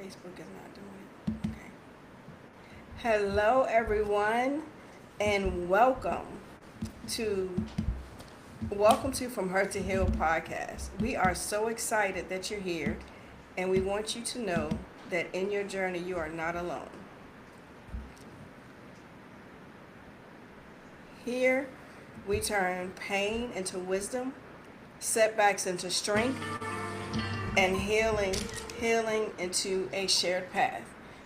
Facebook is not doing it. Okay. Hello, everyone, and to welcome to From Hurt to Heal podcast. We are so excited that you're here, and we want you to know that in your journey you are not alone. Here, we turn pain into wisdom, setbacks into strength, and healing into a shared path.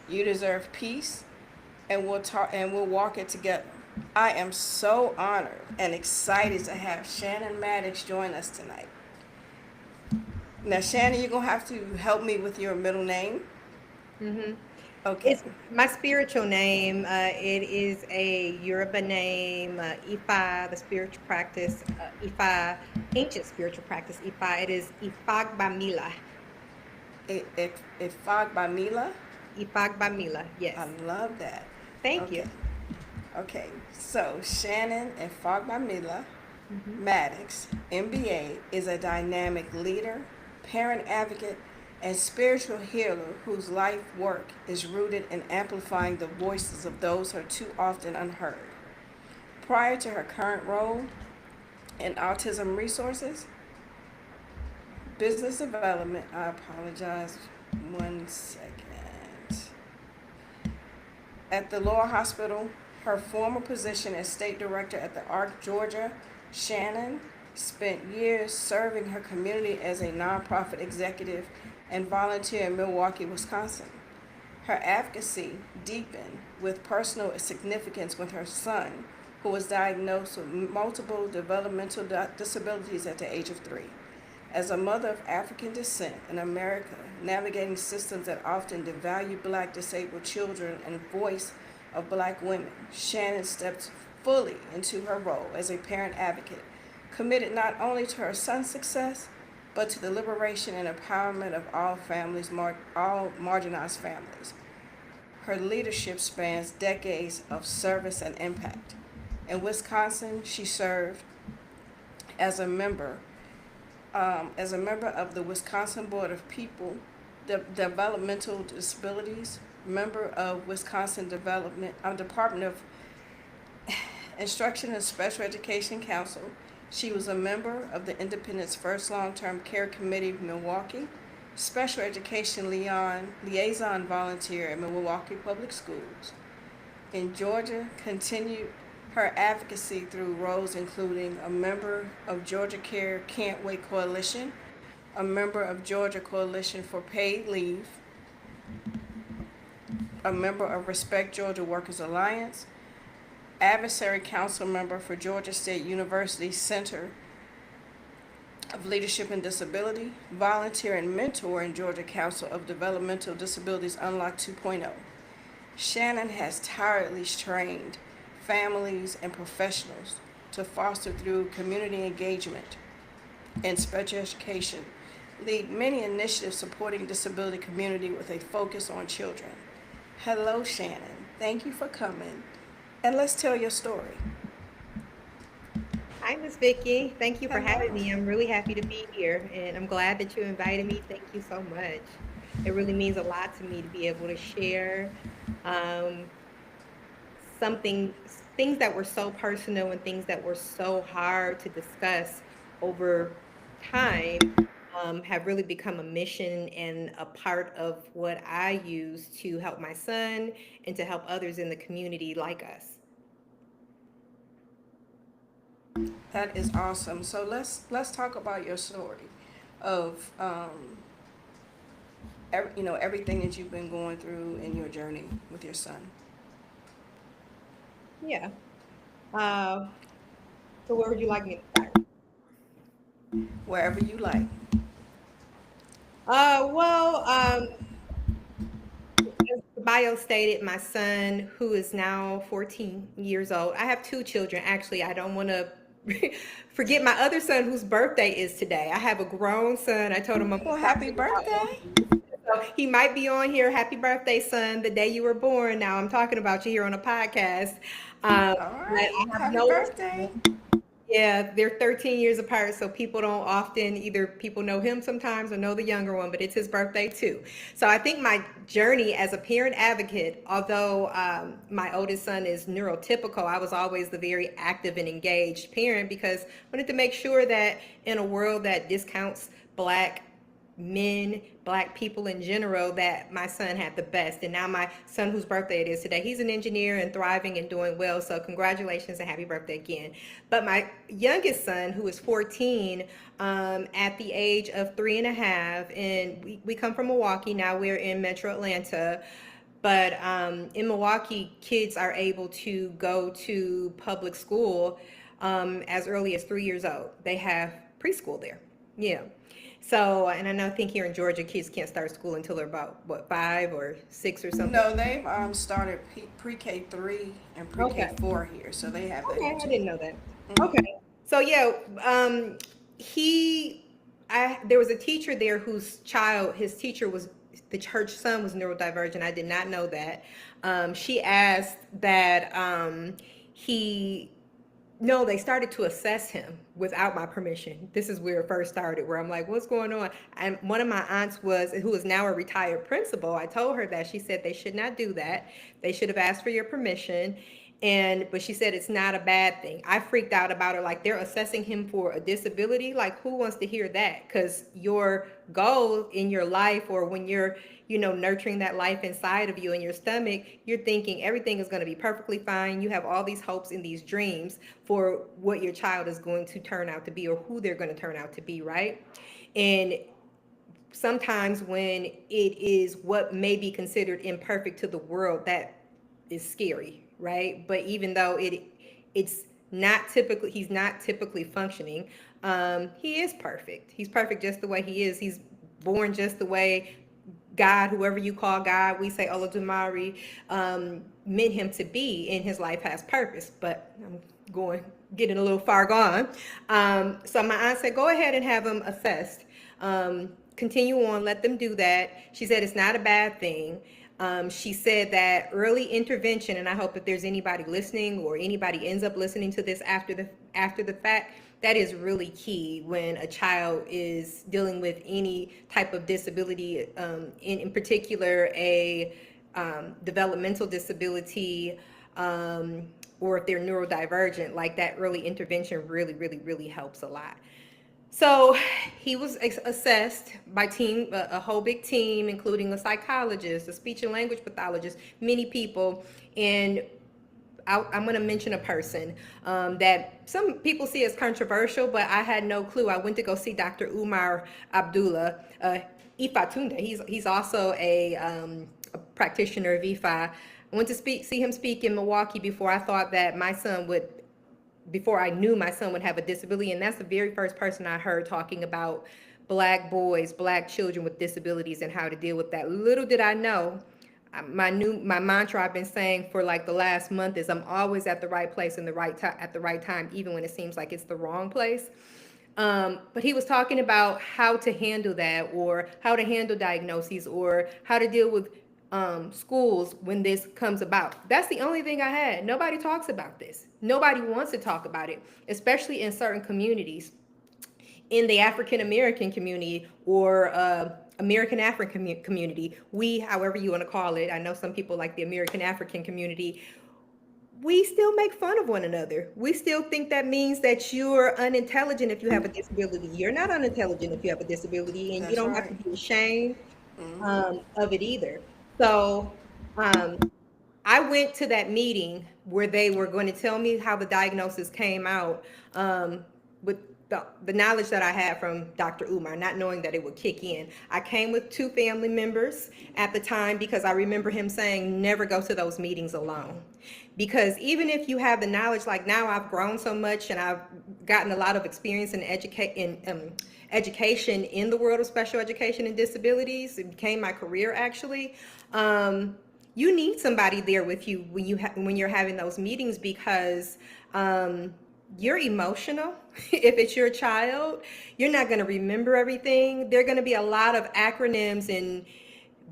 You deserve peace, and we'll walk it together. I am so honored and excited to have Shannon Maddox join us tonight. Now, Shannon, you're gonna have to help me with your middle name. hmm Okay. It's my spiritual name. It is a Yoruba name, Ifa, the spiritual practice, Ifa, ancient spiritual practice, Ifa. It is Ifagbamila. Ifag Bamila. Ifagbamila, I yes. love that. Thank Okay. you. Okay. So Shannon Ifag Bamila hmm Maddox, MBA, is a dynamic leader, parent advocate, and spiritual healer whose life work is rooted in amplifying the voices of those who are too often unheard. Prior to her current role in Autism Resources, Business Development, I apologize, 1 second. At the Lower Hospital, her former position as state director at the ARC Georgia, Shannon spent years serving her community as a nonprofit executive and volunteer in Milwaukee, Wisconsin. Her advocacy deepened with personal significance with her son, who was diagnosed with multiple developmental disabilities at the age of 3. As a mother of African descent in America, navigating systems that often devalue black disabled children and voice of black women, Shannon stepped fully into her role as a parent advocate, committed not only to her son's success, but to the liberation and empowerment of all families, all marginalized families. Her leadership spans decades of service and impact. In Wisconsin, she served as a member of the Wisconsin Board of Developmental Disabilities, member of Wisconsin Department of Instruction and Special Education Council. She was a member of the Independent's first long-term care committee of Milwaukee, special education liaison volunteer at Milwaukee Public Schools. In Georgia, continued her advocacy through roles including a member of Georgia Care Can't Wait Coalition, a member of Georgia Coalition for Paid Leave, a member of Respect Georgia Workers Alliance, adversary council member for Georgia State University Center of Leadership and Disability, volunteer and mentor in Georgia Council of Developmental Disabilities Unlock 2.0. Shannon has tirelessly trained families and professionals to foster through community engagement and special education, lead many initiatives supporting disability community with a focus on children. Hello, Shannon. Thank you for coming. And let's tell your story. Hi, Miss Vicky. Thank you for having Hello. me. I'm really happy to be here, and I'm glad that you invited me. Thank you so much. It really means a lot to me to be able to share um, something, things that were so personal and things that were so hard to discuss over time have really become a mission and a part of what I use to help my son and to help others in the community like us. That is awesome. So let's talk about your story of everything that you've been going through in your journey with your son. Yeah. Uh, so where would you like me to start? Wherever you like. Well, as the bio stated, my son, who is now 14 years old, I have two children. Actually, I don't want to forget my other son whose birthday is today. I have a grown son. I told him I'm going Well, to start happy giving out birthday. emojis. So he might be on here. Happy birthday, son, the day you were born. Now I'm talking about you here on a podcast. All But right. I have Happy no, birthday. Yeah, they're 13 years apart, so people don't often either people know him sometimes or know the younger one, but it's his birthday too. So I think my journey as a parent advocate, although my oldest son is neurotypical, I was always the very active and engaged parent because I wanted to make sure that in a world that discounts Black men, Black people in general, that my son had the best. And now my son, whose birthday it is today, he's an engineer and thriving and doing well. So congratulations and happy birthday again. But my youngest son, who is 14, at the age of 3.5, and we come from Milwaukee. Now we're in Metro Atlanta. But in Milwaukee, kids are able to go to public school as early as 3 years old. They have preschool there. Yeah. So, and I think here in Georgia, kids can't start school until they're about, what, 5 or 6 or something? No, they've started pre-K three and pre-K Okay. four here, so they have Okay, that I too. didn't know that. Hmm. Okay. So yeah, he, there was a teacher there whose child, his teacher was, the church son was neurodivergent. I did not know that. She asked that he no, they started to assess him without my permission. This is where it first started, where I'm like, what's going on? And one of my aunts was, who is now a retired principal, I told her that. She said they should not do that. They should have asked for your permission. But she said it's not a bad thing. I freaked out about it. Like, they're assessing him for a disability. Like, who wants to hear that? Because your goal in your life, or when you're, nurturing that life inside of you in your stomach, you're thinking everything is going to be perfectly fine. You have all these hopes and these dreams for what your child is going to turn out to be, or who they're going to turn out to be, right? And sometimes when it is what may be considered imperfect to the world, that is scary, right? But even though it's not typically, he's not typically functioning, he is perfect. He's perfect just the way he is. He's born just the way God, whoever you call God, we say Olodumare, meant him to be, and his life has purpose. But I'm getting a little far gone. So my aunt said, go ahead and have him assessed. Continue on, let them do that. She said it's not a bad thing. She said that early intervention, and I hope if there's anybody listening or anybody ends up listening to this after the fact, that is really key when a child is dealing with any type of disability, in particular a developmental disability, or if they're neurodivergent. Like, that early intervention really, really, really helps a lot. So he was assessed by a whole big team, including a psychologist, a speech and language pathologist, many people. And I'm going to mention a person that some people see as controversial, but I had no clue. I went to go see Dr. Umar Abdullah, Ifa. He's also a practitioner of Ifa. I went to see him speak in Milwaukee before I knew my son would have a disability. And that's the very first person I heard talking about Black boys, Black children with disabilities, and how to deal with that. Little did I know, my mantra I've been saying for like the last month is, I'm always at the right place in the right time, at the right time, even when it seems like it's the wrong place. But he was talking about how to handle that, or how to handle diagnoses, or how to deal with schools when this comes about. That's the only thing I had. Nobody talks about this. Nobody wants to talk about it, especially in certain communities. In the African American community, or American African community, however you want to call it, I know some people like the American African community, we still make fun of one another. We still think that means that you're unintelligent if you have a disability. You're not unintelligent if you have a disability, and you That's don't have right. to be ashamed Hmm. of it either. So um, I went to that meeting where they were going to tell me how the diagnosis came out, with the knowledge that I had from Dr. Umar, not knowing that it would kick in. I came with 2 family members at the time, because I remember him saying, never go to those meetings alone. Because even if you have the knowledge, like now I've grown so much and I've gotten a lot of experience in education in the world of special education and disabilities. It became my career, actually. You need somebody there with you when you're having those meetings, because you're emotional. If it's your child, you're not going to remember everything. There are going to be a lot of acronyms and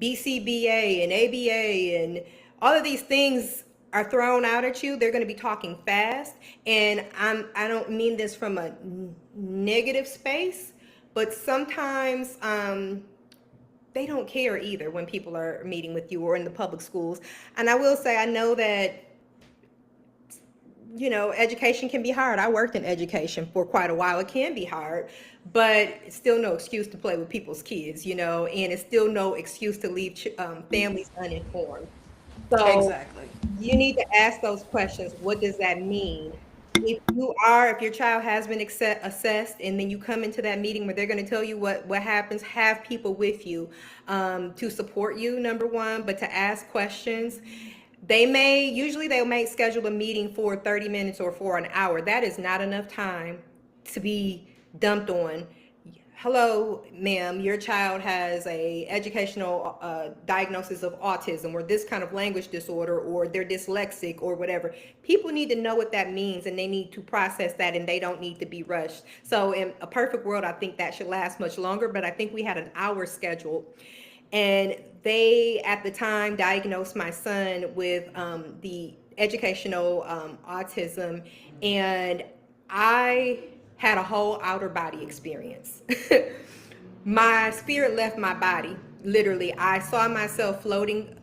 BCBA and ABA and all of these things are thrown out at you, they're going to be talking fast. And I don't mean this from a negative space, but sometimes they don't care either when people are meeting with you or in the public schools. And I will say, I know that, education can be hard. I worked in education for quite a while. It can be hard, but it's still no excuse to play with people's kids, and it's still no excuse to leave families uninformed. So Exactly. you need to ask those questions. What does that mean? If your child has been assessed, and then you come into that meeting where they're going to tell you what happens, have people with you to support you, number one, but to ask questions. They may schedule a meeting for 30 minutes or for an hour. That is not enough time to be dumped on. Hello, ma'am, your child has a educational diagnosis of autism or this kind of language disorder, or they're dyslexic or whatever. People need to know what that means, and they need to process that, and they don't need to be rushed. So in a perfect world, I think that should last much longer, but I think we had an hour scheduled. And they, at the time, diagnosed my son with the educational autism, and I had a whole outer body experience. My spirit left my body. Literally, I saw myself floating.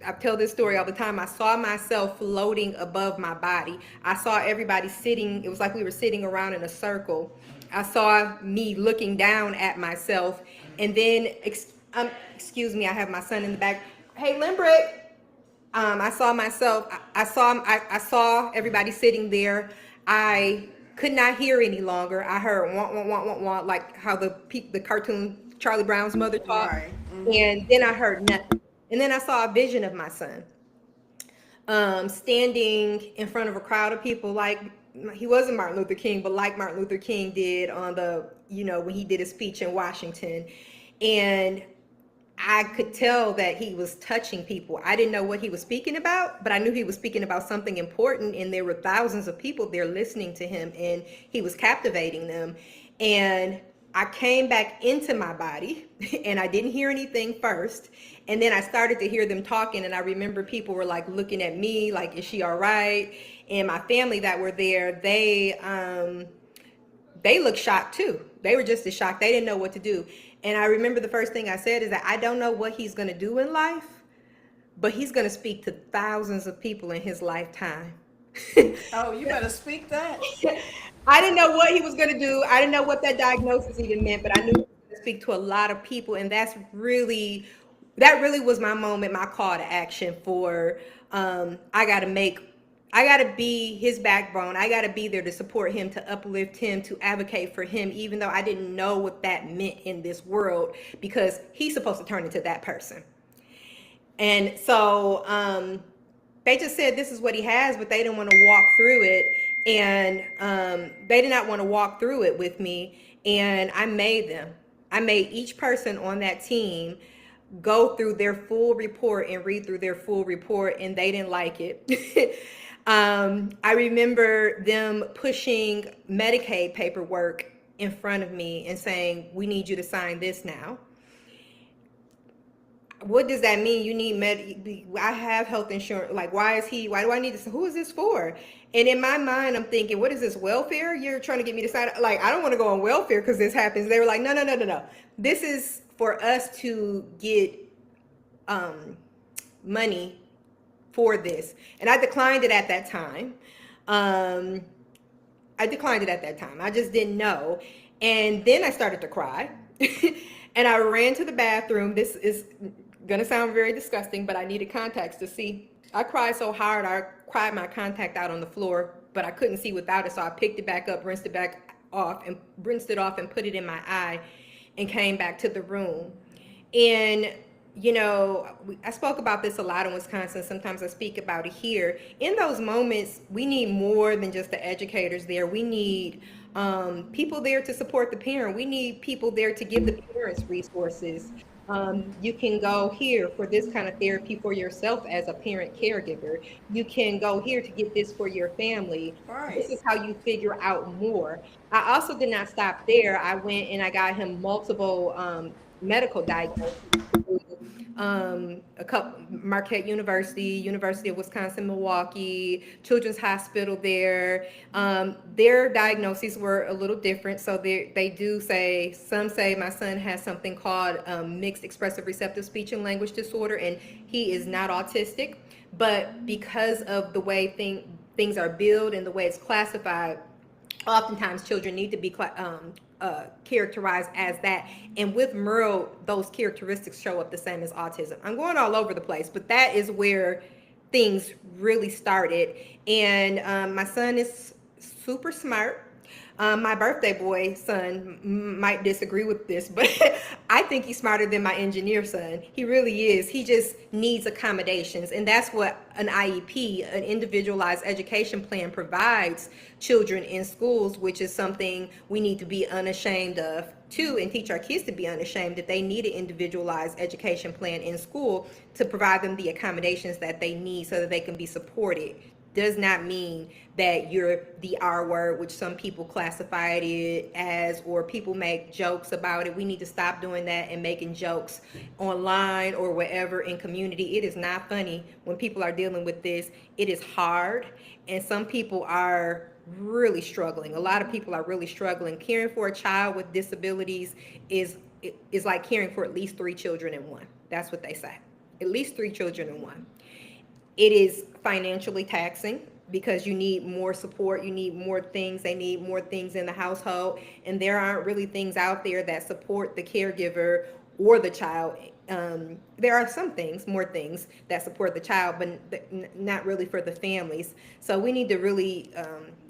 I tell this story all the time. I saw myself floating above my body. I saw everybody sitting. It was like we were sitting around in a circle. I saw me looking down at myself. And then, excuse me, I have my son in the back. Hey, Limbrick. I saw myself. I saw everybody sitting there. I could not hear any longer. I heard want, want, want, want, want, like how the cartoon Charlie Brown's mother talked. Right. And then I heard nothing. And then I saw a vision of my son standing in front of a crowd of people, like he wasn't Martin Luther King, but like Martin Luther King did on when he did his speech in Washington. And I could tell that he was touching people. I didn't know what he was speaking about, but I knew he was speaking about something important, and there were thousands of people there listening to him, and he was captivating them. And I came back into my body, and I didn't hear anything first. And then I started to hear them talking, and I remember people were like looking at me like, is she all right? And my family that were there, they looked shocked too. They were just as shocked. They didn't know what to do. And I remember the first thing I said is that I don't know what he's going to do in life, but he's going to speak to thousands of people in his lifetime. Oh, you better speak that. I didn't know what he was going to do. I didn't know what that diagnosis even meant, but I knew he was going to speak to a lot of people. And that really was my moment, my call to action for I got to be his backbone. I got to be there to support him, to uplift him, to advocate for him, even though I didn't know what that meant in this world, because he's supposed to turn into that person. And so they just said this is what he has, but they didn't want to walk through it. And they did not want to walk through it with me. And I made each person on that team go through their full report and read through their full report, and they didn't like it. I remember them pushing Medicaid paperwork in front of me and saying, we need you to sign this now. What does that mean? You need I have health insurance. Like, why do I need this? Who is this for? And in my mind, I'm thinking, what is this, welfare? You're trying to get me to sign? Like, I don't want to go on welfare because this happens. They were like, no. This is for us to get money for this. And I declined it at that time. I just didn't know. And then I started to cry. And I ran to the bathroom. This is going to sound very disgusting, but I needed contacts to see. I cried so hard, I cried my contact out on the floor, but I couldn't see without it. So I picked it back up, rinsed it off and put it in my eye and came back to the room. And I spoke about this a lot in Wisconsin. Sometimes I speak about it here. In those moments, we need more than just the educators there. We need people there to support the parent. We need people there to give the parents resources. You can go here for this kind of therapy for yourself as a parent caregiver. You can go here to get this for your family. Right. This is how you figure out more. I also did not stop there. I went and I got him multiple medical diagnoses a couple, Marquette University, University of Wisconsin, Milwaukee, Children's Hospital there. Their diagnoses were a little different. So they do say, some say my son has something called mixed expressive receptive speech and language disorder, and he is not autistic. But because of the way things are billed and the way it's classified, oftentimes children need to be characterized as that. And with Merle, those characteristics show up the same as autism. I'm going all over the place, but that is where things really started. And my son is super smart. My birthday boy son might disagree with this, but I think he's smarter than my engineer son. He really is. He just needs accommodations. And that's what an IEP, an individualized education plan, provides children in schools, which is something we need to be unashamed of too, and teach our kids to be unashamed that they need an individualized education plan in school to provide them the accommodations that they need so that they can be supported. Does not mean that you're the R word, which some people classify it as, or people make jokes about it. We need to stop doing that and making jokes online or wherever in community. It is not funny when people are dealing with this. It is hard, and some people are really struggling. A lot of people are really struggling. Caring for a child with disabilities is like caring for at least 3 children in one. That's what they say. At least 3 children in one. It is financially taxing because you need more support, you need more things, they need more things in the household, and there aren't really things out there that support the caregiver or the child. There are some things, more things that support the child, but not really for the families. So we need to really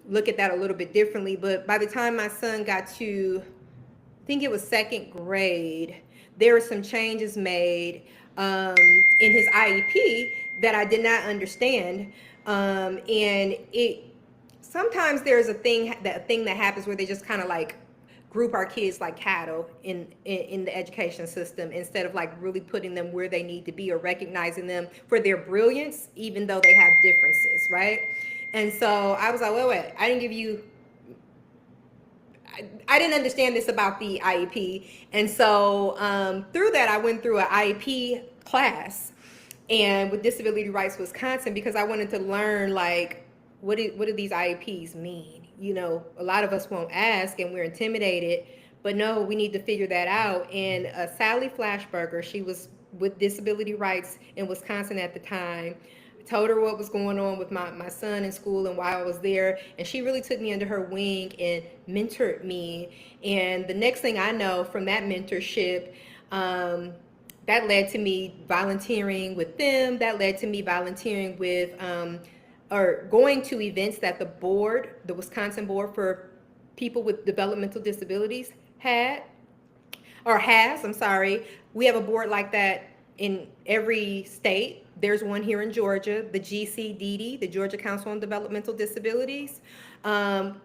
look at that a little bit differently. But by the time my son got to, I think it was 2nd grade, there were some changes made in his IEP that I did not understand. And it sometimes there's a thing that happens where they just kind of like group our kids like cattle in the education system, instead of like really putting them where they need to be or recognizing them for their brilliance, even though they have differences, right? And so I was like, wait, I didn't understand this about the IEP. And so through that, I went through an IEP class and with Disability Rights Wisconsin, because I wanted to learn, like, what do these IEPs mean? You know, a lot of us won't ask and we're intimidated, but no, we need to figure that out. And Sally Flashberger, she was with Disability Rights in Wisconsin at the time, told her what was going on with my son in school and why I was there. And she really took me under her wing and mentored me. And the next thing I know from that mentorship, that led to me volunteering with them. That led to me volunteering with, or going to events that the Wisconsin Board for People with Developmental Disabilities has. I'm sorry. We have a board like that in every state. There's one here in Georgia, the GCDD, the Georgia Council on Developmental Disabilities. And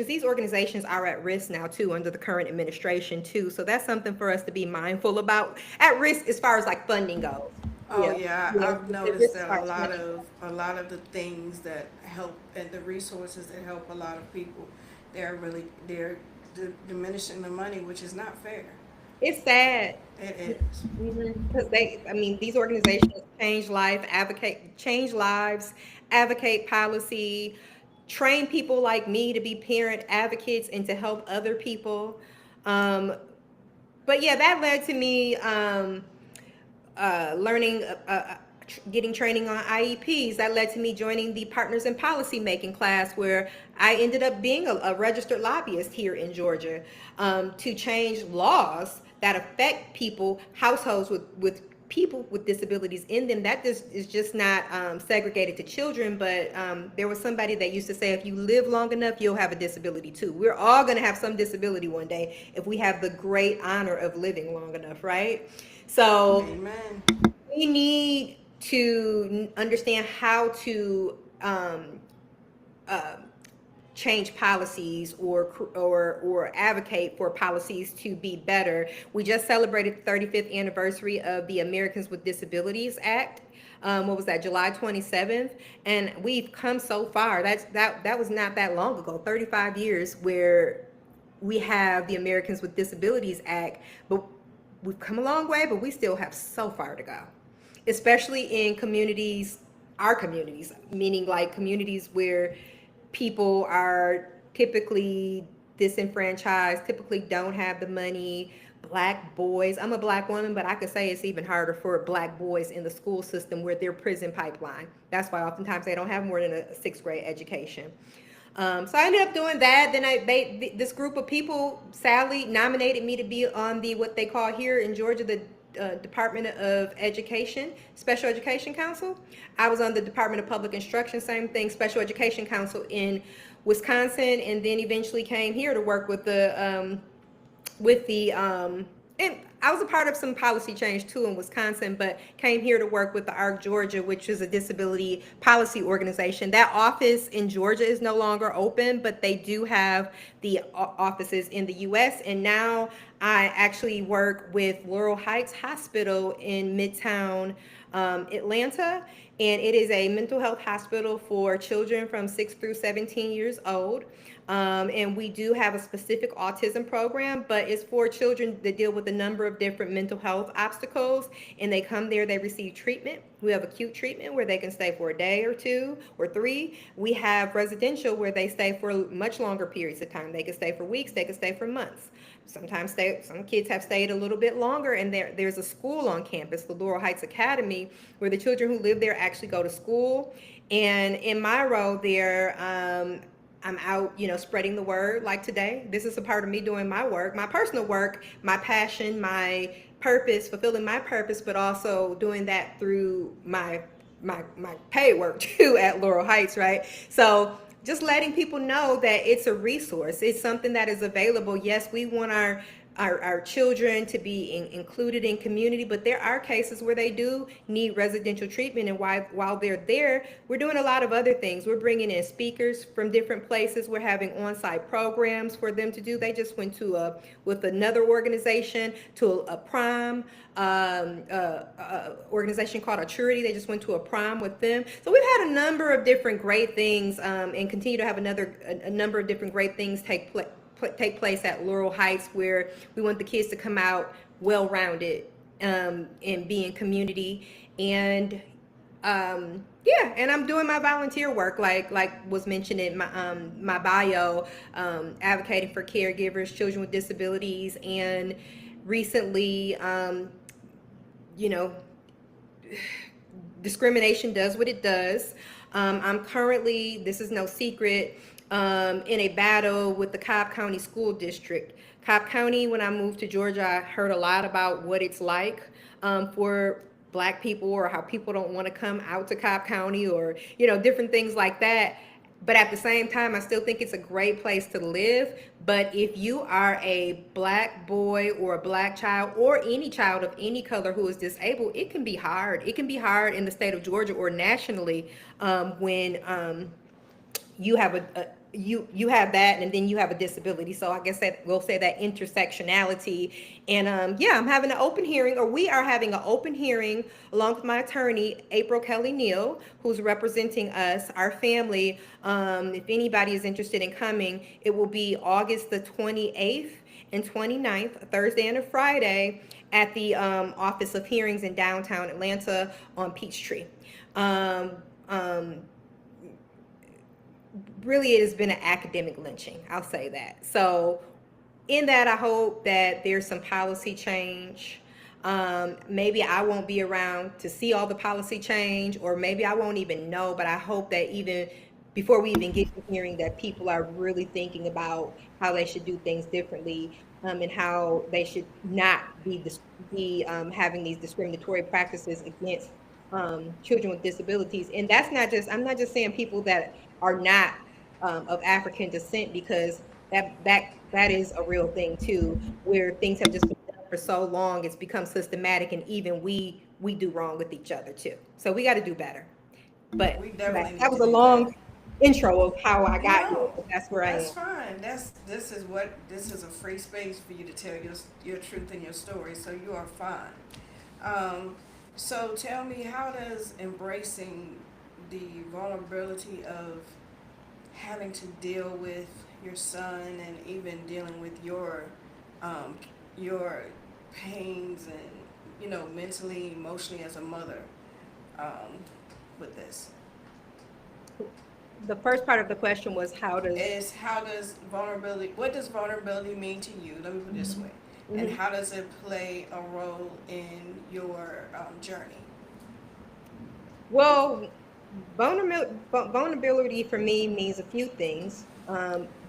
these organizations are at risk now too under the current administration too. So that's something for us to be mindful about. At risk as far as like funding goes. Oh yeah, I've noticed that a lot of the things that help and the resources that help a lot of people, they're diminishing the money, which is not fair. It's sad. It is. Because these organizations change lives, advocate policy, train people like me to be parent advocates and to help other people. But yeah, that led to me learning, getting training on IEPs. That led to me joining the Partners in Policy Making class, where I ended up being a registered lobbyist here in Georgia to change laws that affect households with people with disabilities in them. That is just not segregated to children, but there was somebody that used to say, if you live long enough, you'll have a disability too. We're all gonna have some disability one day if we have the great honor of living long enough, right? So Amen. We need to understand how to change policies or advocate for policies to be better. We just celebrated the 35th anniversary of the Americans with Disabilities Act. What was that, July 27th? And we've come so far. That was not that long ago, 35 years, where we have the Americans with Disabilities Act. But we've come a long way, but we still have so far to go, especially in communities, our communities, meaning like communities where people are typically disenfranchised, typically don't have the money. Black boys, I'm a black woman, but I could say it's even harder for black boys in the school system where they're prison pipeline. That's why oftentimes they don't have more than a sixth grade education. So I ended up doing that. Then this group of people, Sally, nominated me to be on the what they call here in Georgia the Department of Education, Special Education Council. I was on the Department of Public Instruction, same thing, Special Education Council in Wisconsin, and then eventually came here to work with the and I was a part of some policy change too in Wisconsin, but came here to work with the ARC Georgia, which is a disability policy organization. That office in Georgia is no longer open, but they do have the offices in the US. And now I actually work with Laurel Heights Hospital in Midtown Atlanta. And it is a mental health hospital for children from 6 through 17 years old. And we do have a specific autism program, but it's for children that deal with a number of different mental health obstacles. And they come there, they receive treatment. We have acute treatment where they can stay for a day or 2 or 3. We have residential where they stay for much longer periods of time. They can stay for weeks, they can stay for months. Sometimes some kids have stayed a little bit longer, and there's a school on campus, the Laurel Heights Academy, where the children who live there actually go to school. And in my role there, I'm out, spreading the word. Like today, this is a part of me doing my work, my personal work, my passion, my purpose, fulfilling my purpose, but also doing that through my paid work too at Laurel Heights, right? So just letting people know that it's a resource. It's something that is available. Yes, we want our children to be included in community, but there are cases where they do need residential treatment, and while they're there, we're doing a lot of other things. We're bringing in speakers from different places. We're having on-site programs for them to do. They just went with another organization to a prom organization called Aturity. They just went to a prom with them. So we've had a number of different great things, and continue to have a number of different great things take place at Laurel Heights, where we want the kids to come out well-rounded and be in community. And yeah, and I'm doing my volunteer work, like was mentioned in my bio, advocating for caregivers, children with disabilities, and recently, discrimination does what it does. I'm currently, this is no secret, in a battle with the Cobb County School District. Cobb County, when I moved to Georgia, I heard a lot about what it's like for Black people, or how people don't want to come out to Cobb County, or, different things like that. But at the same time, I still think it's a great place to live. But if you are a Black boy or a Black child, or any child of any color who is disabled, it can be hard. It can be hard in the state of Georgia or nationally, when you have you have that, and then you have a disability. So I guess that we'll say that intersectionality. And yeah, I'm having an open hearing, or we are having an open hearing along with my attorney, April Kelly Neal, who's representing us, our family. If anybody is interested in coming, it will be August the 28th and 29th, a Thursday and a Friday, at the Office of Hearings in downtown Atlanta on Peachtree. Really, it has been an academic lynching, I'll say that. So in that, I hope that there's some policy change. Maybe I won't be around to see all the policy change, or maybe I won't even know, but I hope that even before we even get to hearing, that people are really thinking about how they should do things differently, and how they should not be having these discriminatory practices against children with disabilities. And that's not just, I'm not just saying people that are not of African descent, because that is a real thing too, where things have just been done for so long, it's become systematic, and even we do wrong with each other too. So we got to do better. But that was a long intro of how I got here, but that's where I am. That's fine. This is a free space for you to tell your truth and your story, so you are fine. So tell me, how does embracing the vulnerability of having to deal with your son, and even dealing with your pains and, mentally, emotionally as a mother, um, with this? The first part of the question was how does. Is what does vulnerability mean to you? Let me put it this way. And Mhm. how does it play a role in your journey? Well, vulnerability for me means a few things.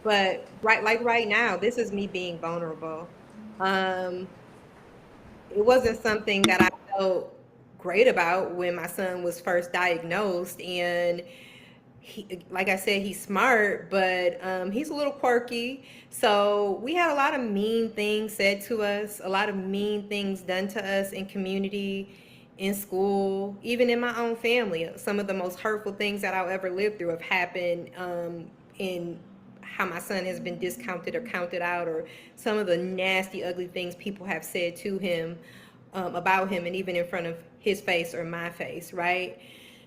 But right now, this is me being vulnerable. Um, it wasn't something that I felt great about when my son was first diagnosed. And like I said, he's smart, but he's a little quirky. So we had a lot of mean things said to us, a lot of mean things done to us in community, in school, even in my own family. Some of the most hurtful things that I'll ever live through have happened in how my son has been discounted or counted out, or some of the nasty, ugly things people have said to him, about him, and even in front of his face or my face, right?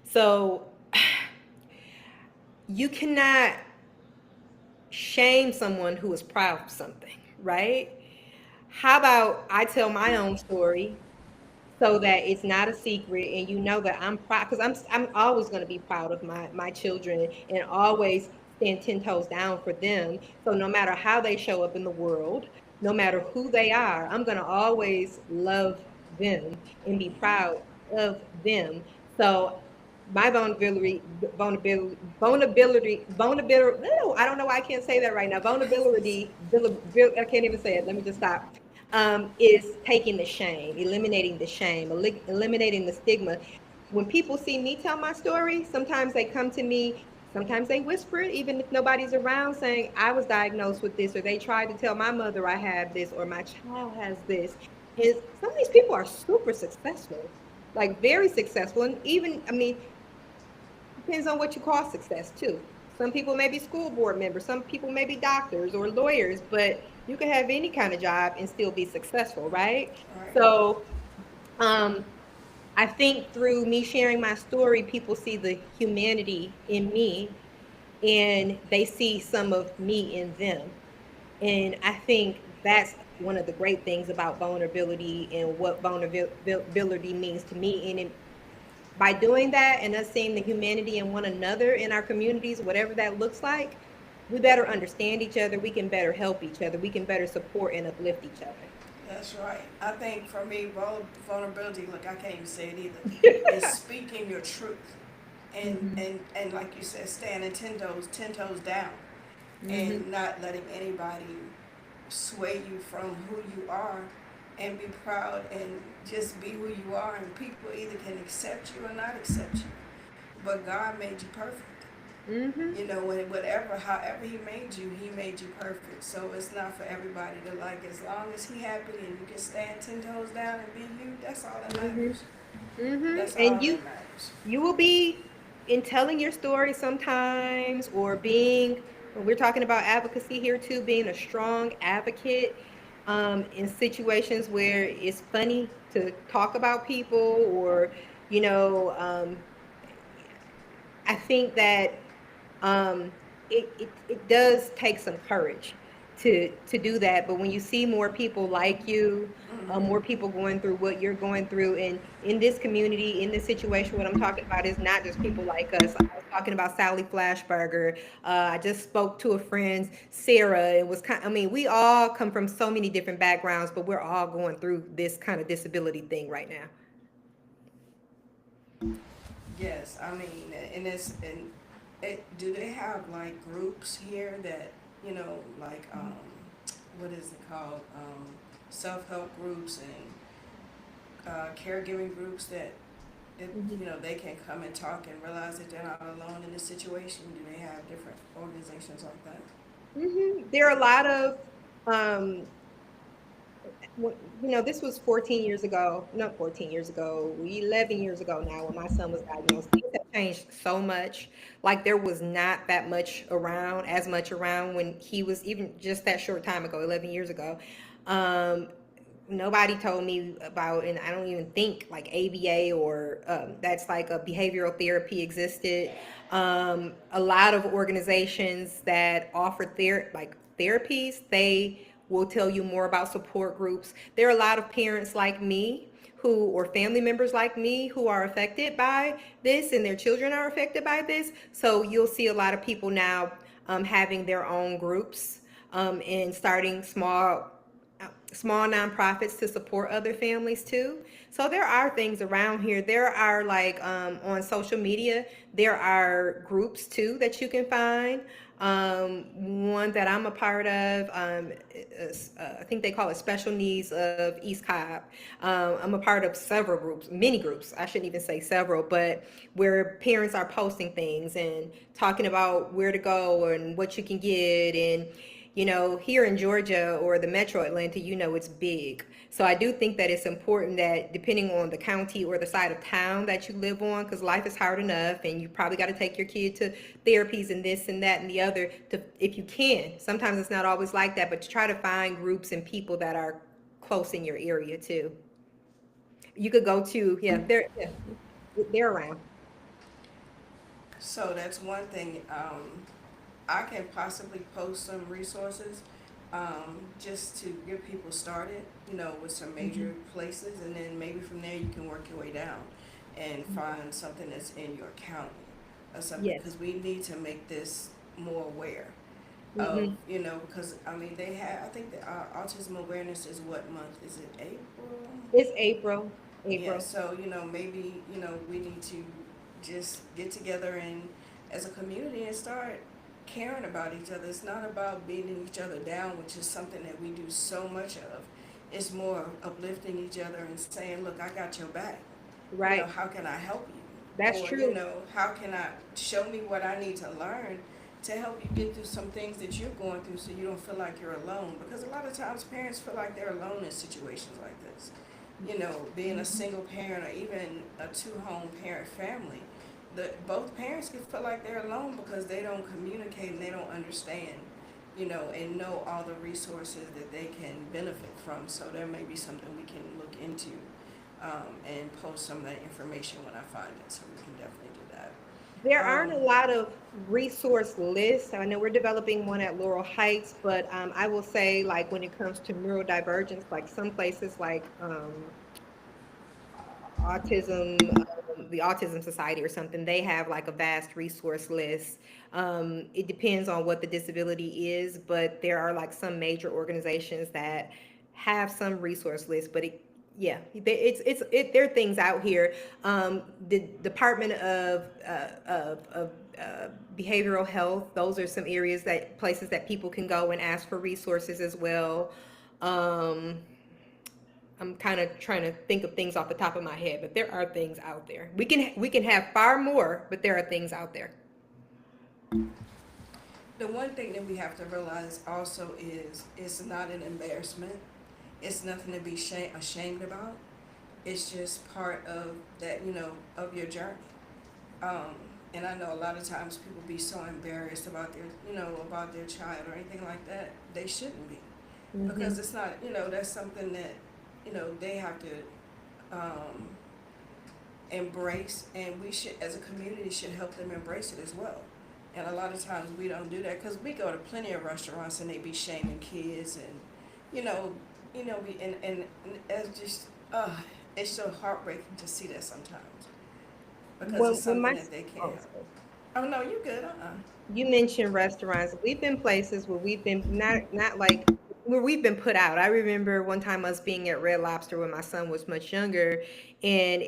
So you cannot shame someone who is proud of something, right? How about I tell my own story so that it's not a secret, and you know that I'm proud, because I'm always going to be proud of my children, and always stand 10 toes down for them. So no matter how they show up in the world, no matter who they are, I'm going to always love them and be proud of them. So my vulnerability, no, I don't know why I can't say that right now. I can't even say it. Let me just stop. Is taking the shame, eliminating the shame, eliminating the stigma. When people see me tell my story, sometimes they come to me, sometimes they whisper it, even if nobody's around, saying, I was diagnosed with this, or they tried to tell my mother I have this, or my child has this. And some of these people are super successful, like very successful. And even, I mean, depends on what you call success too. Some people may be school board members, some people may be doctors or lawyers, but you can have any kind of job and still be successful, right? Right. So um, I think through me sharing my story, people see the humanity in me, and they see some of me in them. And I think that's one of the great things about vulnerability and what vulnerability means to me. And by doing that and us seeing the humanity in one another in our communities, whatever that looks like, we better understand each other. We can better help each other. We can better support and uplift each other. That's right. I think for me, vulnerability, look, I can't even say it either, is speaking your truth. And, Mhm. and, and like you said, standing 10 toes down, Mhm. and not letting anybody sway you from who you are, and be proud and just be who you are. And people either can accept you or not accept you. But God made you perfect. Mhm. However he made you perfect. So it's not for everybody to like. As long as he happy and you can stand 10 toes down and be you, that's all that Mhm. matters. Mhm. That's And all that matters. you will be, in telling your story sometimes, or being, when we're talking about advocacy here too, being a strong advocate in situations where it's funny to talk about people, or you know um, I think that it does take some courage to do that. But when you see more people like you, more Hmm. people going through what you're going through, and in this community, in this situation, what I'm talking about is not just people like us. I was talking about Sally Flashberger. I just spoke to a friend, Sarah. It was kind. I mean, we all come from so many different backgrounds, but we're all going through this kind of disability thing right now. Yes, I mean, do they have like groups here that, like, what is it called, self-help groups and caregiving groups that they can come and talk and realize that they're not alone in this situation? Do they have different organizations like that? There are a lot of um, this was 14 years ago, not 14 years ago, 11 years ago now, when my son was diagnosed. Things have changed so much. Like, there was not that much around, as much around when he was, even just that short time ago, 11 years ago. Um, Nobody told me about, and I don't even think like ABA, or that's like a behavioral therapy, existed. A lot of organizations that offer like therapies, they will tell you more about support groups. There are a lot of parents like me who, or family members like me, who are affected by this, and their children are affected by this. So you'll see a lot of people now having their own groups and starting small nonprofits to support other families too. So there are things around here. There are like on social media, there are groups too that you can find. One that I'm a part of, is, I think they call it Special Needs of East Cobb. I'm a part of several groups, many groups. I shouldn't even say several, but where parents are posting things and talking about where to go and what you can get. And here in Georgia or the metro Atlanta, it's big. So I do think that it's important that depending on the county or the side of town that you live on, because life is hard enough and you probably got to take your kid to therapies and this and that and the other, to, if you can. Sometimes it's not always like that, but to try to find groups and people that are close in your area too. You could go to, they're around. So that's one thing. I can possibly post some resources just to get people started, with some major Hmm. places, and then maybe from there you can work your way down and find something that's in your county or something, Yes. because we need to make this more aware of, Hmm. because I mean, I think the autism awareness is what month? Is it April? It's April. Yeah, April. so, maybe, we need to just get together and as a community and start caring about each other. It's not about beating each other down, which is something that we do so much of. It's more uplifting each other and saying, look, I got your back. Right. How can I help you? That's Or, true. how can I show me what I need to learn to help you get through some things that you're going through so you don't feel like you're alone. Because a lot of times parents feel like they're alone in situations like this. Being a single parent or even a two-home parent family, both parents can feel like they're alone because they don't communicate and they don't understand, and know all the resources that they can benefit from. So there may be something we can look into, and post some of that information when I find it. So we can definitely do that. There aren't a Um, lot of resource lists. I know we're developing one at Laurel Heights, but I will say, like, when it comes to neurodivergence, like some places like autism, the Autism Society or something, they have like a vast resource list. It depends on what the disability is, but there are like some major organizations that have some resource lists. But there are things out here. The Department of Behavioral Health; those are some areas that places that people can go and ask for resources as well. Um, I'm kind of trying to think of things off the top of my head, but there are things out there. We can have far more, but there are things out there. the one thing that we have to realize also is it's not an embarrassment. It's nothing to be ashamed about. It's just part of that, of your journey. Um, and I know a lot of times people be so embarrassed about about their child or anything like that. They shouldn't be, because Hmm. it's not, that's something that, they have to um, embrace, and we should, as a community, should help them embrace it as well. And a lot of times we don't do that because we go to plenty of restaurants and they be shaming kids, and you know, we and it's just it's so heartbreaking to see that sometimes because it's When something my that they can't oh, help. Oh no, you good? You mentioned restaurants. We've been places where we've been not like where we've been put out. I remember one time us being at Red Lobster when my son was much younger, and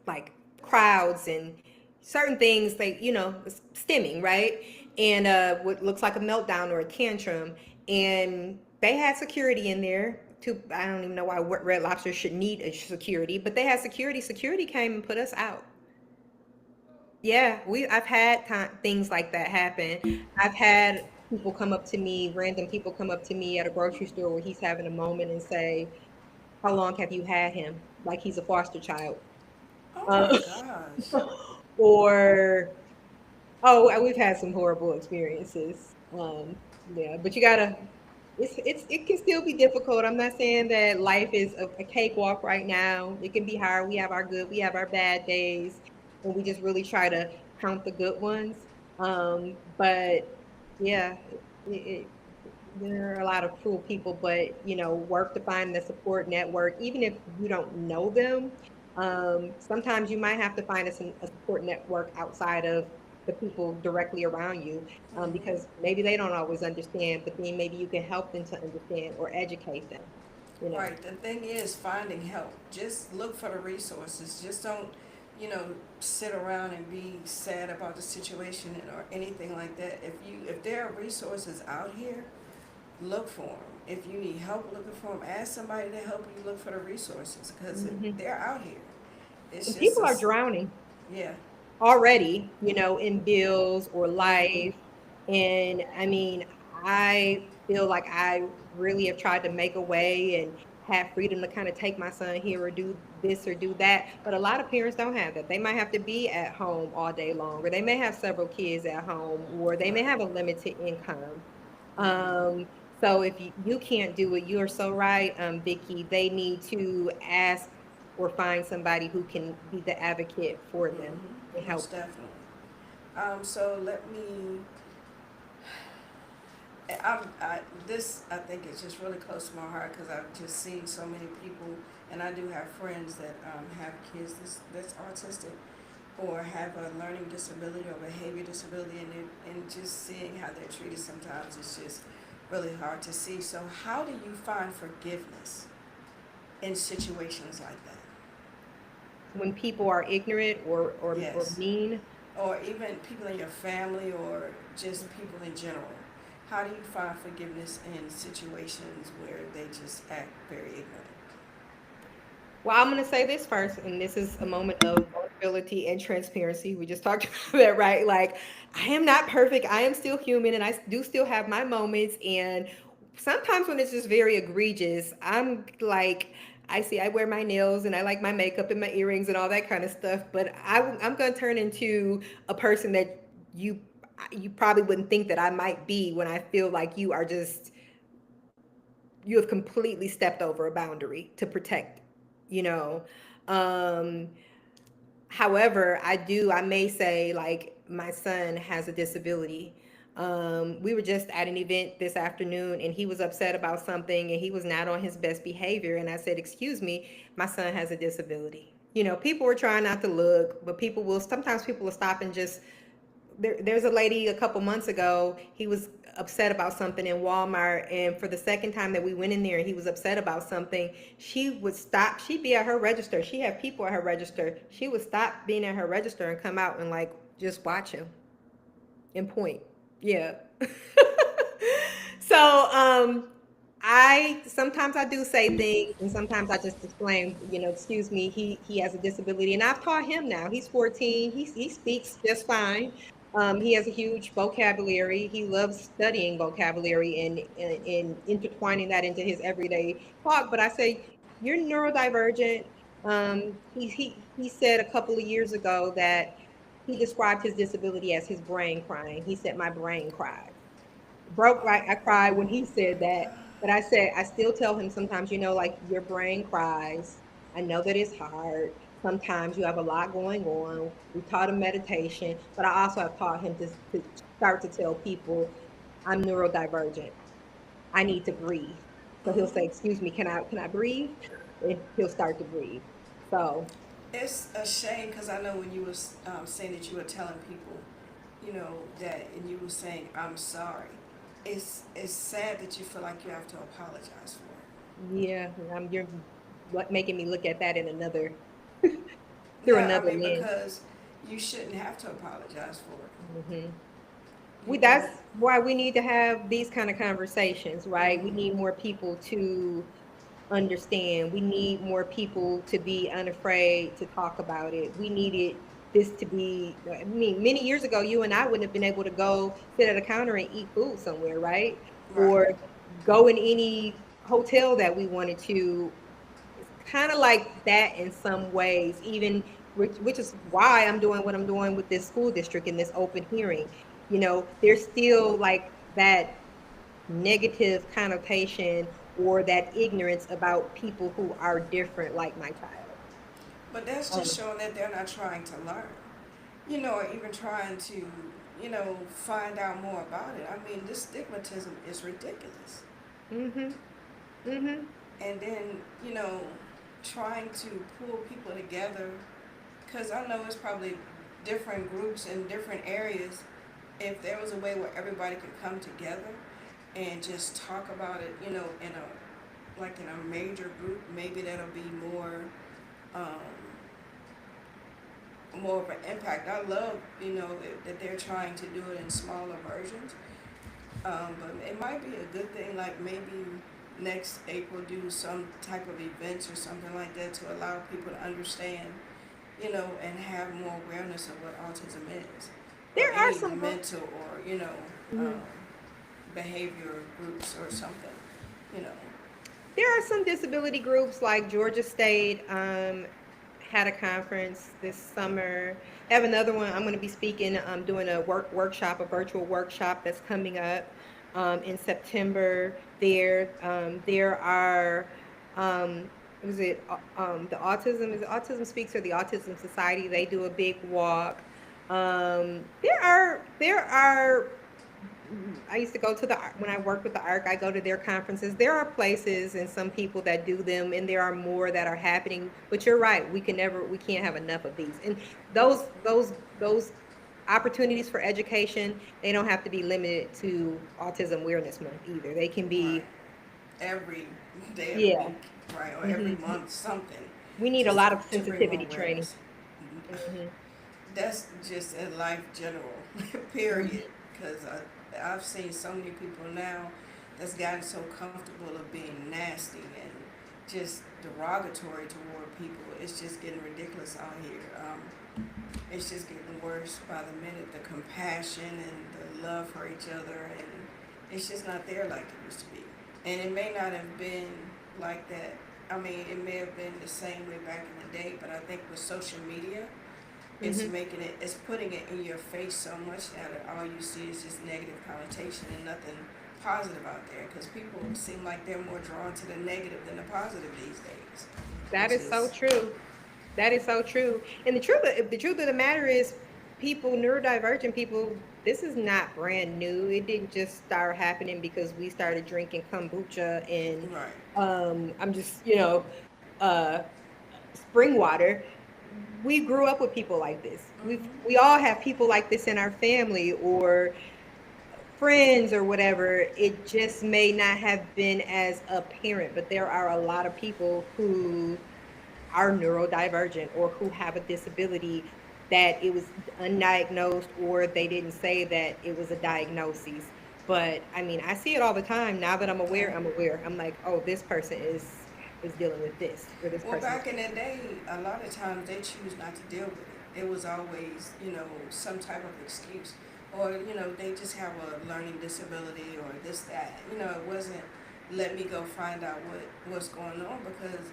like crowds and certain things like stimming, right? And what looks like a meltdown or a tantrum, and they had security in there. I don't even know why Red Lobster should need a security, but they had security. Security came and put us out. Yeah, I've had things like that happen. I've had people come up to me, random people come up to me at a grocery store where he's having a moment and say, "How long have you had him?" Like he's a foster child. Oh my Uh, gosh. or, oh, we've had some horrible experiences. Yeah, but you gotta. It can still be difficult. I'm not saying that life is a cakewalk right now. It can be hard. We have our good, we have our bad days, and we just really try to count the good ones. But yeah, it, there are a lot of cruel people, but work to find the support network, even if you don't know them. Sometimes you might have to find a support network outside of the people directly around you, because maybe they don't always understand, but then maybe you can help them to understand or educate them. You know. Right. The thing is finding help. Just look for the resources. Just don't, you know, sit around and be sad about the situation or anything like that. If there are resources out here, look for them. If you need help looking for them, ask somebody to help you look for the resources because Hmm. they're out here. It's And just people a are drowning yeah. already, in bills or life. And I mean, I feel like I really have tried to make a way and have freedom to kind of take my son here or do this or do that. But a lot of parents don't have that. They might have to be at home all day long, or they may have several kids at home, or they may Right. have a limited income. Um, so if you can't do it, you're so right, Vicky. They need to ask or find somebody who can be the advocate for them and help Most definitely. So let me this I think is just really close to my heart because I've just seen so many people, and I do have friends that have kids that's autistic or have a learning disability or behavior disability, and just seeing how they're treated sometimes is just really hard to see. So how do you find forgiveness in situations like that? when people are ignorant or Yes, mean. or even people in your family or just people in general. How do you find forgiveness in situations where they just act very ignorant? Well, I'm going to say this first, and this is a moment of vulnerability and transparency. We just talked about that, right? Like, I am not perfect. I am still human, and I do still have my moments. And sometimes when it's just very egregious, I'm like, I see, I wear my nails and I like my makeup and my earrings and all that kind of stuff. But I'm going to turn into a person that you probably wouldn't think that I might be when I feel like you have completely stepped over a boundary to protect, you know. Um, However, I may say, like, my son has a disability. We were just at an event this afternoon and he was upset about something and he was not on his best behavior. And I said, "Excuse me, my son has a disability." People were trying not to look, but sometimes people will stop and just there's a lady a couple months ago, he was upset about something in Walmart, and for the second time that we went in there and he was upset about something, she would stop. She'd be at her register. She had people at her register. She would stop being at her register and come out and like just watch him and point. Yeah. So I sometimes I do say things and sometimes I just explain, excuse me, he has a disability and I've taught him now. He's 14. He speaks just fine. He has a huge vocabulary. He loves studying vocabulary and intertwining that into his everyday talk. But I say, you're neurodivergent. He said a couple of years ago that he described his disability as his brain crying. He said, "My brain cried." Broke right. I cried when he said that. But I said, I still tell him sometimes, like your brain cries. I know that it's hard. Sometimes you have a lot going on. We taught him meditation, but I also have taught him to start to tell people I'm neurodivergent. I need to breathe. So he'll say, "Excuse me, can I breathe?" And he'll start to breathe. So It's a shame because I know when you was saying that you were telling people, that and you were saying I'm sorry. It's sad that you feel like you have to apologize for it. yeah, you're making me look at that in another through Yeah, I another mean lens. because you shouldn't have to apologize for it. Hmm. You know. That's why we need to have these kind of conversations, right? We need more people to understand. We need more people to be unafraid to talk about it. We needed this to be, I mean, many years ago, you and I wouldn't have been able to go sit at a counter and eat food somewhere, right? Right. Or go in any hotel that we wanted to. It's kind of like that in some ways, even which is why I'm doing what I'm doing with this school district in this open hearing. There's still like that negative connotation or that ignorance about people who are different, like my child. But that's just Um, showing that they're not trying to learn. or even trying to, find out more about it. I mean, this stigmatism is ridiculous. Mhm. Mhm. And then, trying to pull people together, because I know it's probably different groups in different areas. If there was a way where everybody could come together and just talk about it, in a major group, maybe that'll be um, more of an impact. I love, that they're trying to do it in smaller versions. But it might be a good thing, like maybe next April do some type of events or something like that to allow people to understand, and have more awareness of what autism is, or There are any some mental or, mhm. behavior groups or something, you know. There are some disability groups like Georgia State had a conference this summer. I have another one. I'm going to be speaking. I'm doing a workshop, a virtual workshop that's coming up in September. There are was it the Autism Speaks, or the Autism Society? They do a big walk. There are I used to go to when I worked with the ARC, I go to their conferences. There are places and some people that do them, and there are more that are happening. But you're right, we can't have enough of these. And those opportunities for education, they don't have to be limited to Autism Awareness Month either. They can Right. be, Every day of the yeah. week, right, or every Hmm. month, something, We need a just lot of to bring more sensitivity training. awareness. Hmm. That's just in life general, Hmm. period. Because I've seen so many people now that's gotten so comfortable of being nasty and just derogatory toward people. It's just getting ridiculous out here. It's just getting worse by the minute. The compassion and the love for each other, and it's just not there like it used to be. And it may not have been like that. I mean, it may have been the same way back in the day, but I think with social media, Hmm. it's putting it in your face so much now that all you see is just negative connotation and nothing positive out there. Because people seem like they're more drawn to the negative than the positive these days, That which is so is true. That is so true. And the truth of the matter is, people, neurodivergent people, this is not brand new. It didn't just start happening because we started drinking kombucha and right. I'm just, uh, spring water. We grew up with people like this. We Hmm. all have people like this in our family or friends or whatever. It just may not have been as apparent, but there are a lot of people who are neurodivergent or who have a disability that it was undiagnosed, or they didn't say that it was a diagnosis. But I mean, I see it all the time. Now that Yeah. I'm aware. I'm like, oh, this person is dealing with this, or this Well, person is. back in the day, a lot of times they choose not to deal with it. It was always, some type of excuse. Or, they just have a learning disability or this, that. It wasn't let me go find out what's going on, because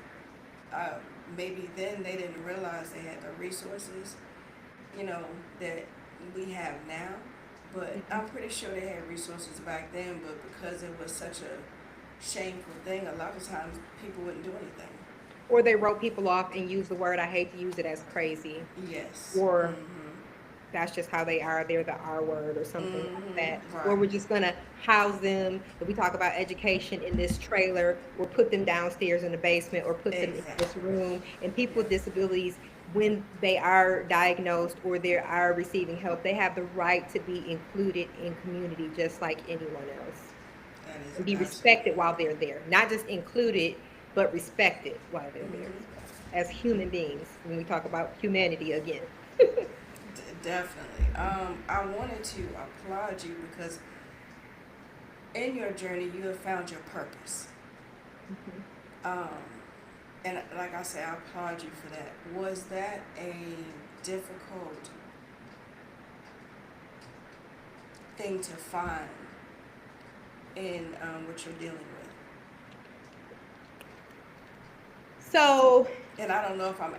uh, maybe then they didn't realize they had the resources, you know, that we have now. But Mhm. I'm pretty sure they had resources back then, but because it was such a shameful thing, a lot of times people wouldn't do anything. Or they wrote people off and used the word, I hate to use it, as crazy, Yes. or Mhm. that's just how they are. They're the R word or something like that. Mhm. Or Right. we're just gonna house them. If we talk about education in this trailer, we'll put them downstairs in the basement or put them in this Exactly. room. And people with Yeah. disabilities, when they are diagnosed or they are receiving help, they have the right to be included in community just like anyone else. That is And be respected absolutely while right. they're there. Not just included, but respected while they're there as Mhm. well. As human beings, when we talk about humanity again. Definitely. I wanted to applaud you because in your journey you have found your purpose. Mhm. Um, and like I said, I applaud you for that. Was that a difficult thing to find in what you're dealing with? So, And I don't know if I'm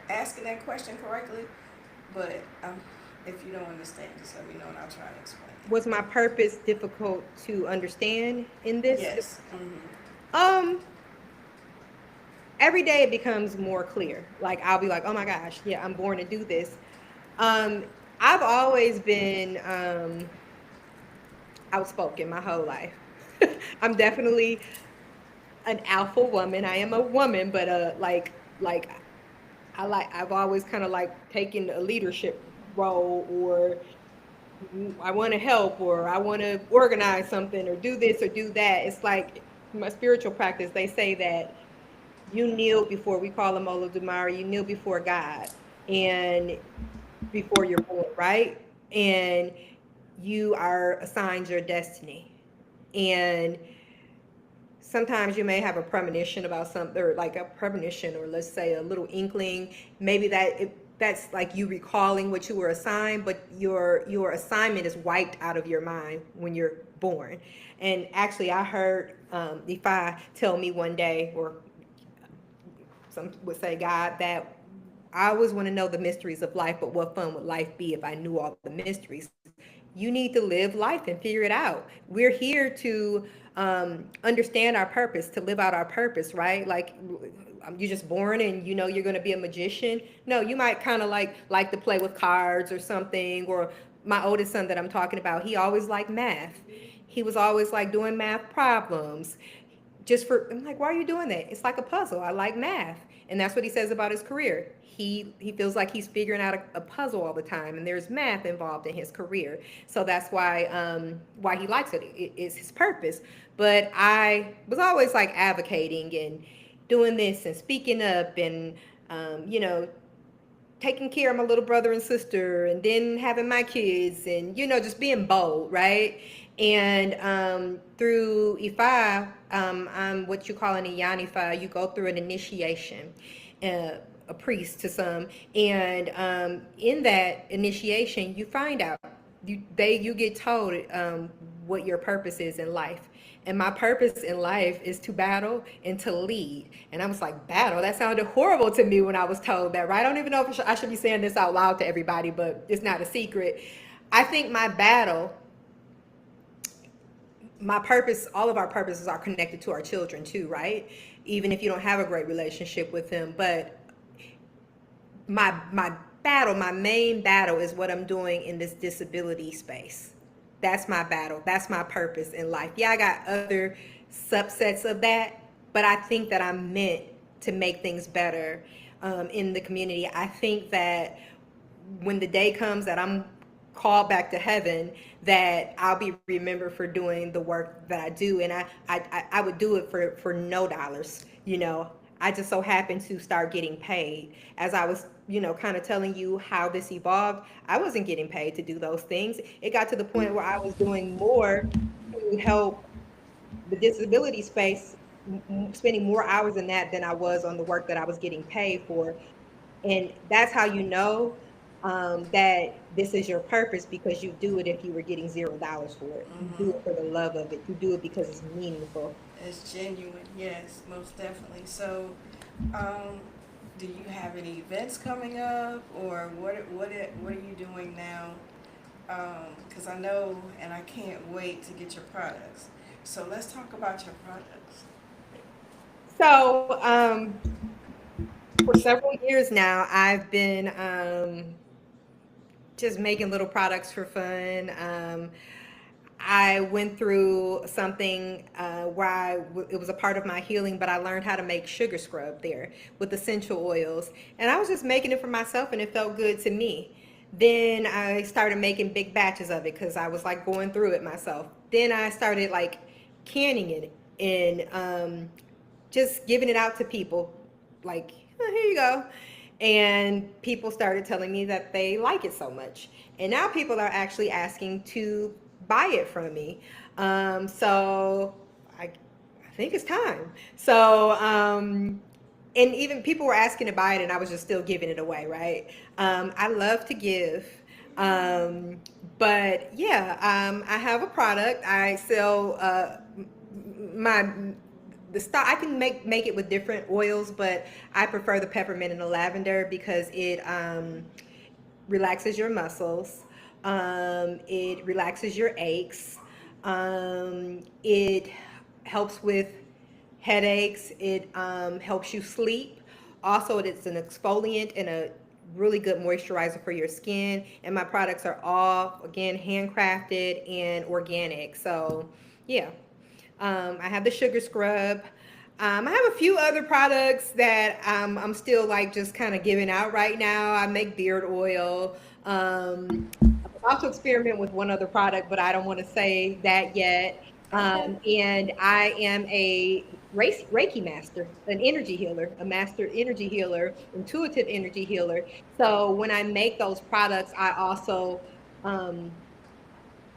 asking that question correctly, but if you don't understand, just let me know and I'll try to explain was my purpose difficult to understand in it. this? Yes. Mm-hmm. Um, every day it becomes more clear. Like I'll be like, oh my gosh, yeah, I'm born to do this. Um, I've always been outspoken my whole life. I'm definitely an alpha woman. I am a woman, but like I've always kind of like taken a leadership role, or I want to help, or I want to organize something, or do this or do that. It's like my spiritual practice. They say that you kneel before, we call him Olodumare, you kneel before God and before you're born, right? And you are assigned your destiny. And sometimes you may have a premonition about something, or like a premonition, or let's say a little inkling, maybe that's like you recalling what you were assigned, but your assignment is wiped out of your mind when you're born. And actually I heard Ifa tell me one day, or some would say God, that I always want to know the mysteries of life, but what fun would life be if I knew all the mysteries? You need to live life and figure it out. We're here to understand our purpose, to live out our purpose, right? Like you're just born and you know you're going to be a magician. No, you might kind of like to play with cards or something. Or my oldest son that I'm talking about, he always liked math. He was always like doing math problems. Just for, I'm like, why are you doing that? It's like a puzzle. I like math. And that's what he says about his career. He feels like he's figuring out a puzzle all the time, and there's math involved in his career. So that's why he likes it. It's his purpose. But I was always like advocating and doing this and speaking up, and you know, taking care of my little brother and sister, and then having my kids, and you know, just being bold, right? And through Ifa, I'm what you call an Iyanifa. You go through an initiation, a priest to some, and in that initiation, you find out, you get told what your purpose is in life. And my purpose in life is to battle and to lead. And I was like, battle? That sounded horrible to me when I was told that, right? I don't even know if I should be saying this out loud to everybody, but it's not a secret. I think my battle, my purpose, all of our purposes are connected to our children too, right? Even if you don't have a great relationship with them. But my battle, my main battle is what I'm doing in this disability space. That's my battle. That's my purpose in life. Yeah, I got other subsets of that, but I think that I'm meant to make things better in the community. I think that when the day comes that I'm called back to heaven, that I'll be remembered for doing the work that I do, and I would do it for no dollars. You know, I just so happened to start getting paid as I was, you know, kind of telling you how this evolved. I wasn't getting paid to do those things. It got to the point where I was doing more to help the disability space, spending more hours in that than I was on the work that I was getting paid for. And that's how you know that this is your purpose, because you do it if you were getting $0 for it. You do it for the love of it. You do it because it's meaningful. It's genuine, yes, most definitely. So, um, do you have any events coming up, or what are you doing now? Because I know, and I can't wait to get your products. So let's talk about your products. So for several years now, I've been just making little products for fun. I went through something where it was a part of my healing, but I learned how to make sugar scrub there with essential oils. And I was just making it for myself, and it felt good to me. Then I started making big batches of it because I was like going through it myself. Then I started like canning it and just giving it out to people, like, oh, here you go. And people started telling me that they like it so much. And now people are actually asking to buy it from me. So I think it's time. So, and even people were asking to buy it, and I was just still giving it away, right? I love to give. Um, but yeah, I have a product. I sell my the stock. I can make it with different oils, but I prefer the peppermint and the lavender because it relaxes your muscles. It relaxes your aches. It helps with headaches. It helps you sleep. Also, it's an exfoliant and a really good moisturizer for your skin. And my products are all, again, handcrafted and organic. So, yeah. I have the sugar scrub. I have a few other products that I'm still like just kind of giving out right now. I make beard oil. I also experiment with one other product, but I don't want to say that yet. Okay. And I am a Reiki master, an energy healer, a master energy healer, intuitive energy healer. So when I make those products, I also um,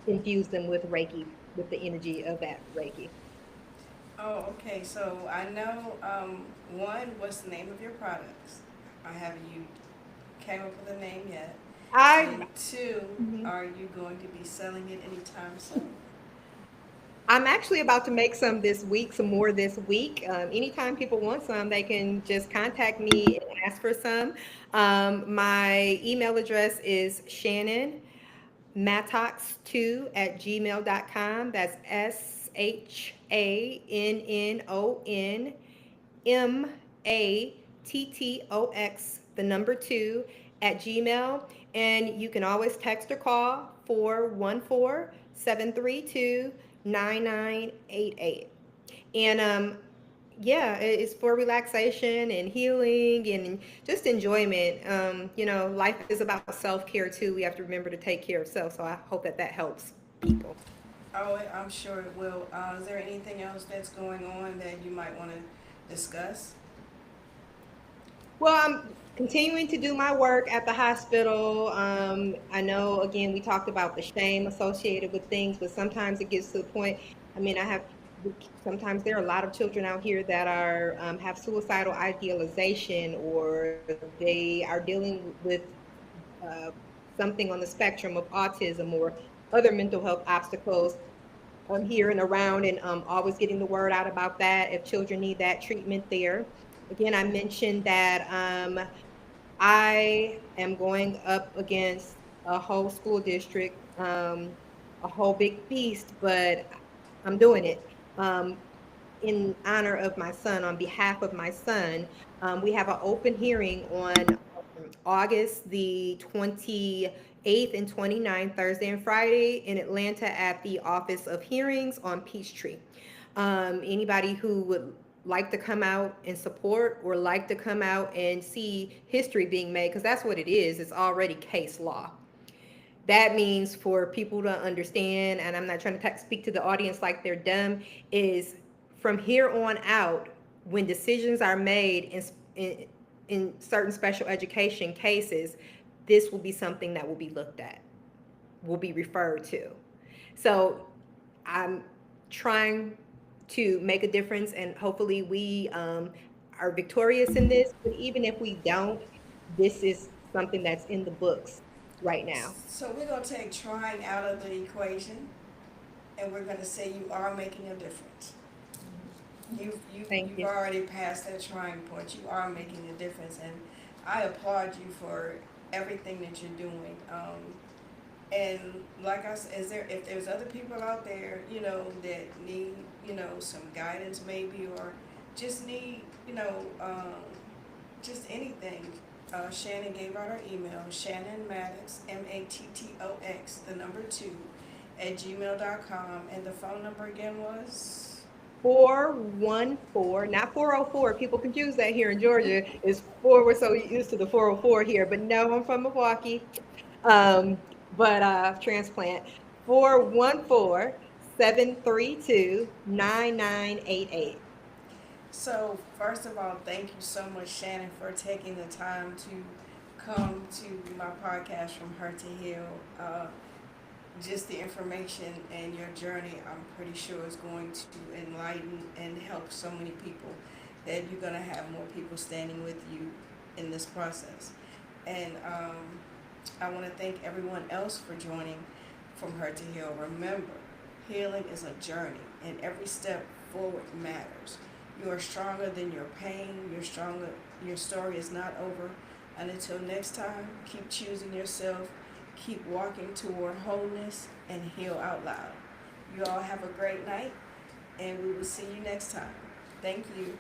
infuse them with Reiki, with the energy of that Reiki. Oh, okay. So I know, one, what's the name of your products? I haven't you came up with a name yet. I And two, mhm. are you going to be selling it anytime soon? I'm actually about to make some this week, some more this week. Anytime people want some, they can just contact me and ask for some. My email address is Shannon Mattox2 at gmail.com. That's SHANNONMATTOX, the number two, at Gmail. And you can always text or call 414-732-9988. And yeah, it's for relaxation and healing and just enjoyment. Life is about self-care too. We have to remember to take care of self. So I hope that that helps people. Oh, I'm sure it will. Is there anything else that's going on that you might want to discuss? Well, I'm continuing to do my work at the hospital. I know, again, we talked about the shame associated with things, but sometimes it gets to the point. I mean, sometimes there are a lot of children out here that are have suicidal idealization, or they are dealing with uh, something on the spectrum of autism or other mental health obstacles. I'm here and around and always getting the word out about that if children need that treatment there. Again, I mentioned that I am going up against a whole school district, a whole big feast, but I'm doing it in honor of my son, on behalf of my son. We have an open hearing on August the 28th and 29th, Thursday and Friday, in Atlanta at the Office of Hearings on Peachtree. Anybody who would like to come out and support, or like to come out and see history being made, because that's what it is, it's already case law. That means for people to understand, and I'm not trying to speak to the audience like they're dumb, is from here on out, when decisions are made in certain special education cases, this will be something that will be looked at, will be referred to. So I'm trying to make a difference, and hopefully we are victorious in this. But even if we don't, this is something that's in the books right now. So we're going to take trying out of the equation, and we're going to say you are making a difference. Thank You've you. already passed that trying point. You are making a difference, and I applaud you for everything that you're doing. And like I said, if there's other people out there, that need, some guidance maybe, or just need, just anything. Shannon gave out her email, Shannon Maddox, Mattox, the number two, at gmail.com, and the phone number again was. 414, not 404. People confuse that here in Georgia. It's four. We're so used to the 404 here, but no, I'm from Milwaukee. Um, but transplant 414-732-9988. So, first of all, thank you so much, Shannon, for taking the time to come to my podcast, From Hurt to Heal. Just the information and your journey, I'm pretty sure is going to enlighten and help so many people, that you're going to have more people standing with you in this process. And I want to thank everyone else for joining From Hurt to Heal. Remember, healing is a journey, and every step forward matters. You are stronger than your pain. You're stronger. Your story is not over. And until next time, keep choosing yourself, keep walking toward wholeness, and heal out loud. You all have a great night, and we will see you next time. Thank you.